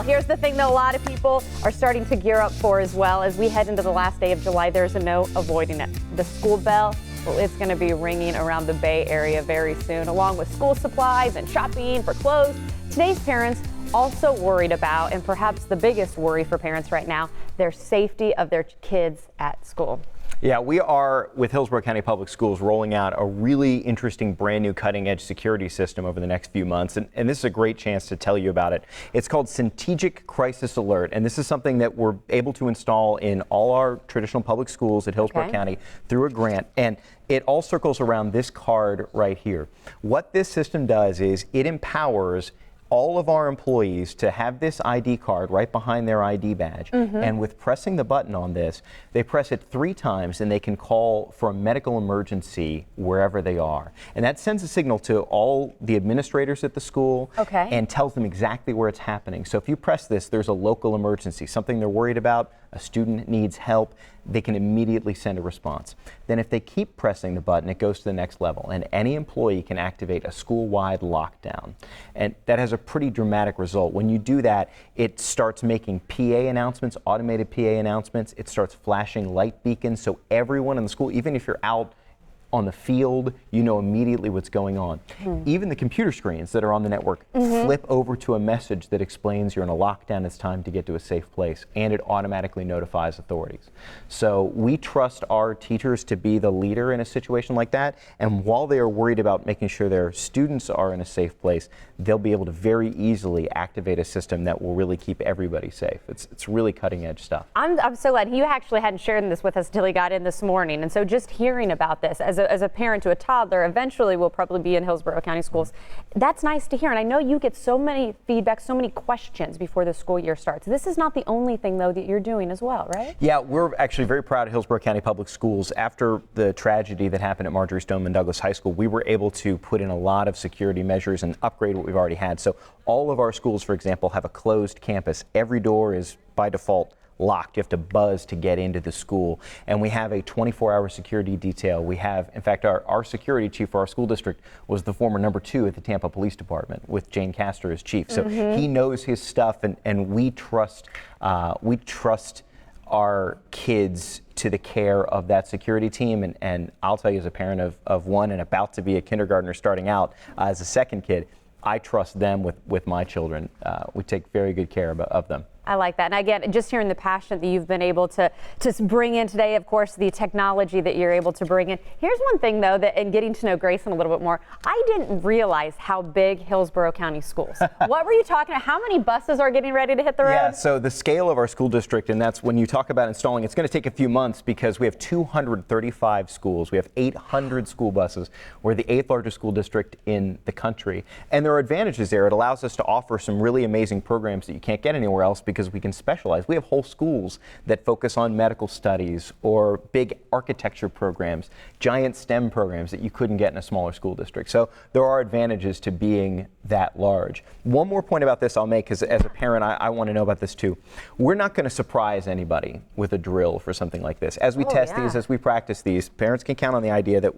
Here's the thing that a lot of people are starting to gear up for as well. As we head into the last day of July, there's no avoiding it. The school bell, well, it's going to be ringing around the Bay Area very soon, along with school supplies and shopping for clothes. Today's parents also worried about, and perhaps the biggest worry for parents right now, their safety of their kids at school. Yeah, we are, with Hillsborough County Public Schools, rolling out a really interesting brand new cutting edge security system over the next few months. And this is a great chance to tell you about it. It's called Strategic Crisis Alert. And this is something that we're able to install in all our traditional public schools at Hillsborough County through a grant. And it all circles around this card right here. What this system does is it empowers all of our employees to have this ID card right behind their ID badge. And with pressing the button on this, they press it 3 times and they can call for a medical emergency wherever they are. And that sends a signal to all the administrators at the school and tells them exactly where it's happening. So if you press this, there's a local emergency, something they're worried about, a student needs help, they can immediately send a response. Then if they keep pressing the button, it goes to the next level, and any employee can activate a school-wide lockdown. And that has a pretty dramatic result. When you do that, it starts making PA announcements, automated PA announcements. It starts flashing light beacons, so everyone in the school, even if you're out on the field, you know immediately what's going on. Even the computer screens that are on the network flip over to a message that explains you're in a lockdown, it's time to get to a safe place, and it automatically notifies authorities. So we trust our teachers to be the leader in a situation like that, and while they are worried about making sure their students are in a safe place, they'll be able to very easily activate a system that will really keep everybody safe. It's really cutting edge stuff. I'm so glad you actually hadn't shared this with us until he got in this morning, and so just hearing about this as a parent to a toddler, eventually will probably be in Hillsborough County Schools. That's nice to hear, and I know you get so many feedback, so many questions before the school year starts. This is not the only thing, though, that you're doing as well, right? Yeah, we're actually very proud of Hillsborough County Public Schools. After the tragedy that happened at Marjorie Stoneman Douglas High School, we were able to put in a lot of security measures and upgrade what we've already had. So all of our schools, for example, have a closed campus. Every door is by default locked. You have to buzz to get into the school. And we have a 24-hour security detail. We have, in fact, our security chief for our school district was the former number 2 at the Tampa Police Department with Jane Castor as chief. So he knows his stuff, and we trust our kids to the care of that security team. And I'll tell you, as a parent of one and about to be a kindergartner starting out as a second kid, I trust them with my children. We take very good care of them. I like that. And again, just hearing the passion that you've been able to bring in today, of course, the technology that you're able to bring in. Here's one thing, though, that in getting to know Grayson a little bit more, I didn't realize how big Hillsborough County Schools. What were you talking about? How many buses are getting ready to hit the road? Yeah, so the scale of our school district, and that's when you talk about installing, it's going to take a few months because we have 235 schools. We have 800 school buses. We're the 8th largest school district in the country. And there are advantages there. It allows us to offer some really amazing programs that you can't get anywhere else because we can specialize. We have whole schools that focus on medical studies or big architecture programs, giant STEM programs that you couldn't get in a smaller school district. So there are advantages to being that large. One more point about this I'll make, because as a parent, I want to know about this too. We're not going to surprise anybody with a drill for something like this. As we test these, as we practice these, parents can count on the idea that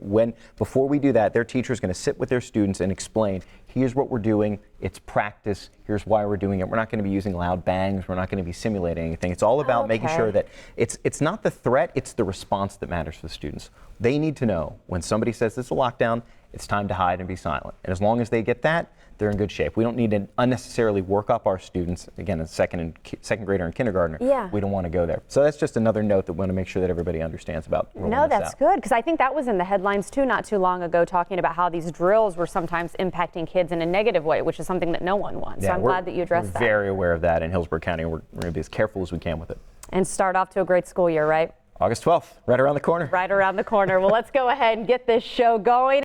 before we do that, their teacher is going to sit with their students and explain, here's what we're doing, it's practice, here's why we're doing it. We're not going to be using loud bangs, we're not going to be simulating anything. It's all about making sure that it's not the threat, it's the response that matters for the students. They need to know when somebody says it's a lockdown, it's time to hide and be silent. And as long as they get that, they're in good shape. We don't need to unnecessarily work up our students. Again, a second grader and kindergartner, we don't want to go there. So that's just another note that we want to make sure that everybody understands about. No, that's good, because I think that was in the headlines too not too long ago, talking about how these drills were sometimes impacting kids in a negative way, which is something that no one wants. So I'm glad that you addressed that. We're very aware of that in Hillsborough County. We're going to be as careful as we can with it. And start off to a great school year, right? August 12th, right around the corner. Right around the corner. Well, let's go ahead and get this show going.